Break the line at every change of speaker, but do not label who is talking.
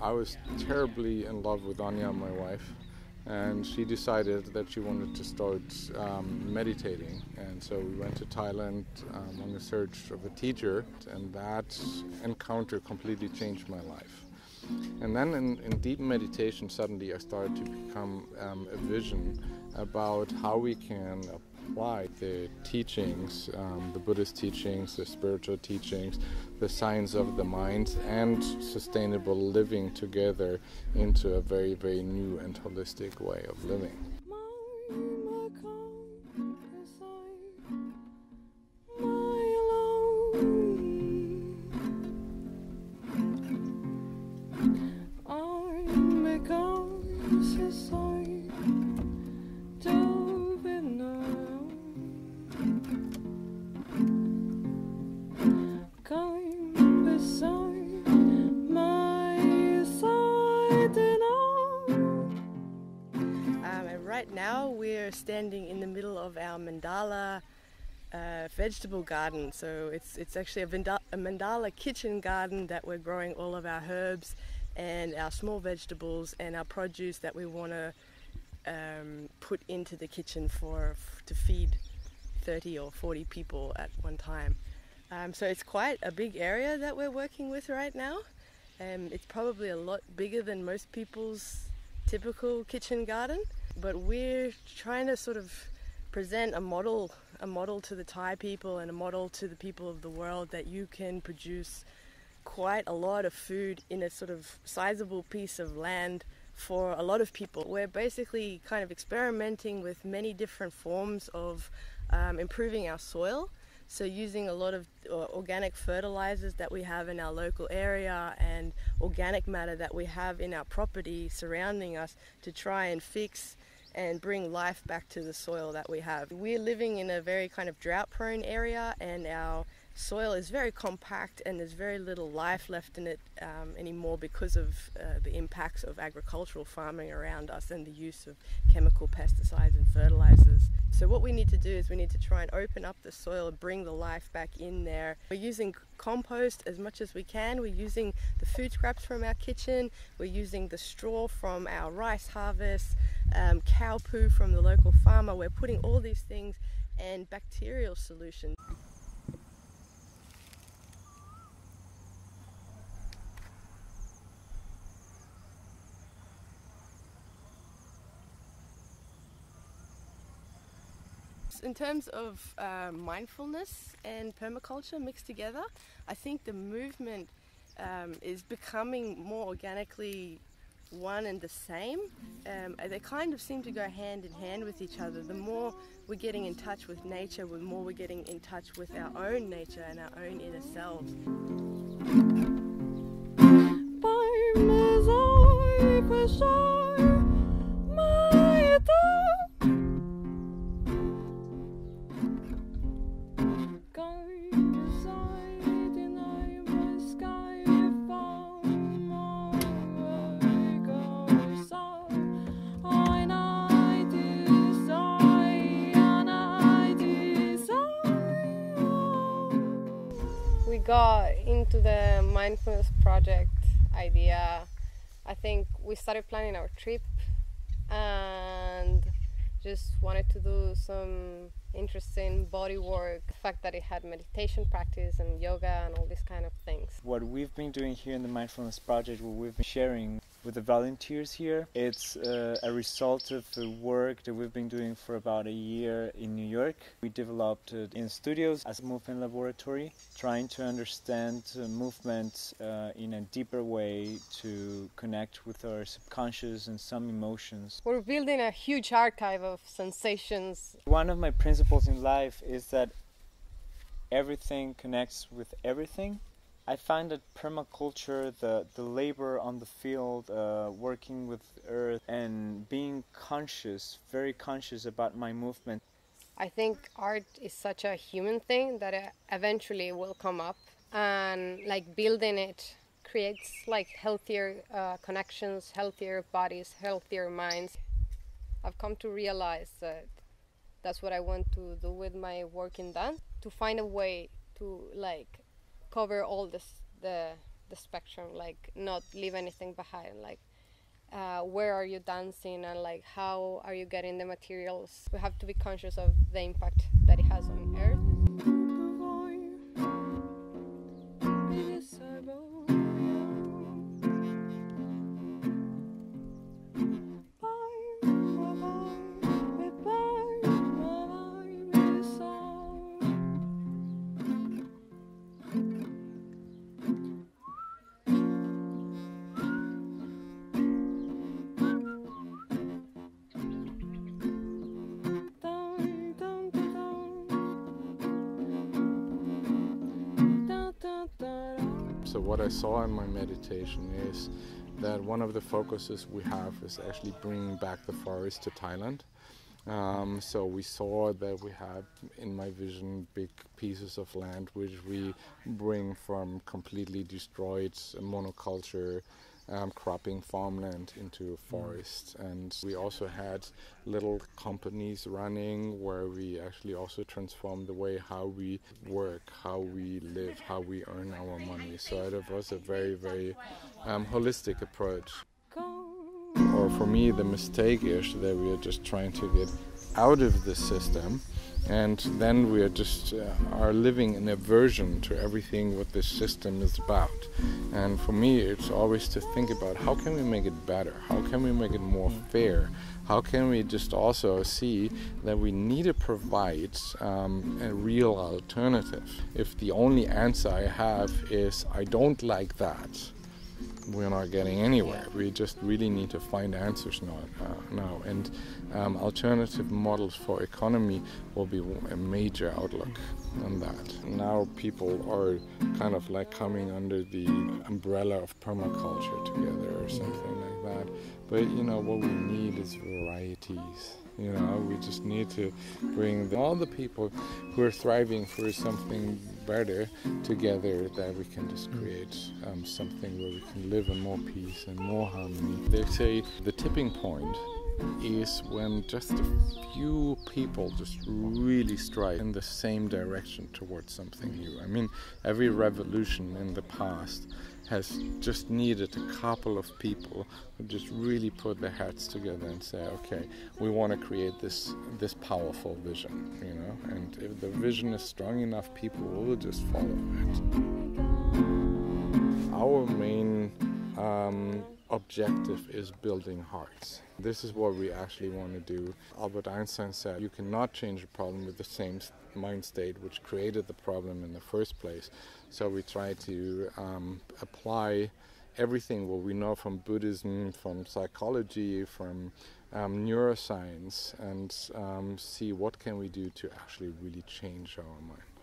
I was terribly in love with Anya, my wife, and she decided that she wanted to start meditating. And so we went to Thailand on the search of a teacher, and that encounter completely changed my life. And then in deep meditation, suddenly I started to become a vision about how we can apply the teachings, the Buddhist teachings, the spiritual teachings, the science of the mind, and sustainable living together into a very, very new and holistic way of living.
Right now we're standing in the middle of our mandala vegetable garden. So it's actually a mandala kitchen garden that we're growing all of our herbs and our small vegetables and our produce that we want to put into the kitchen to feed 30 or 40 people at one time. So it's quite a big area that we're working with right now. It's probably a lot bigger than most people's typical kitchen garden. But we're trying to sort of present a model to the Thai people and a model to the people of the world that you can produce quite a lot of food in a sort of sizable piece of land for a lot of people. We're basically kind of experimenting with many different forms of improving our soil. So using a lot of organic fertilizers that we have in our local area and organic matter that we have in our property surrounding us to try and fix and bring life back to the soil that we have. We're living in a very kind of drought-prone area, and our soil is very compact and there's very little life left in it anymore because of the impacts of agricultural farming around us and the use of chemical pesticides and fertilizers. So what we need to do is we need to try and open up the soil and bring the life back in there. We're using compost as much as we can. We're using the food scraps from our kitchen. We're using the straw from our rice harvest, cow poo from the local farmer. We're putting all these things and bacterial solutions. In terms of mindfulness and permaculture mixed together, I think the movement is becoming more organically one and the same. They kind of seem to go hand in hand with each other. The more we're getting in touch with nature, the more we're getting in touch with our own nature and our own inner selves.
We got into the mindfulness project idea. I think we started planning our trip and just wanted to do some interesting body work. The fact that it had meditation practice and yoga and all these kind of things.
What we've been doing here in the Mindfulness Project, what we've been sharing with the volunteers here, it's a result of the work that we've been doing for about a year in New York. We developed it in studios as a movement laboratory, trying to understand movement in a deeper way to connect with our subconscious and some emotions.
We're building a huge archive of sensations.
One of my principles in life is that everything connects with everything. I find that permaculture, the labor on the field, working with earth and being conscious, very conscious about my movement.
I think art is such a human thing that it eventually will come up, and like building it creates like healthier connections, healthier bodies, healthier minds. I've come to realize that that's what I want to do with my work in dance, to find a way to like cover all the the spectrum, like not leave anything behind, like where are you dancing and like how are you getting the materials. We have to be conscious of the impact that it has on earth.
So what I saw in my meditation is that one of the focuses we have is actually bringing back the forest to Thailand. So we saw that we have, in my vision, big pieces of land which we bring from completely destroyed monoculture cropping farmland into forest. And we also had little companies running where we actually also transformed the way how we work, how we live, how we earn our money. So it was a very, very holistic approach. Or for me, the mistake is that we are just trying to get out of the system, and then we are just are living in aversion to everything what this system is about. And for me, it's always to think about how can we make it better, how can we make it more fair, how can we just also see that we need to provide a real alternative. If the only answer I have is I don't like that, we're not getting anywhere. We just really need to find answers now. And alternative models for economy will be a major outlook on that. Now people are kind of like coming under the umbrella of permaculture together or something like that. But you know, what we need is varieties. You know, we just need to bring all the people who are thriving for something better together, that we can just create something where we can live in more peace and more harmony. They say the tipping point is when just a few people just really strike in the same direction towards something new. I mean, every revolution in the past has just needed a couple of people who just really put their heads together and say, okay, we want to create this powerful vision, you know, and if the vision is strong enough, people will just follow it. Our main objective is building hearts. This is what we actually want to do. Albert Einstein said you cannot change a problem with the same mind state which created the problem in the first place. So we try to apply everything what we know from Buddhism, from psychology, from neuroscience, and see what can we do to actually really change our mind.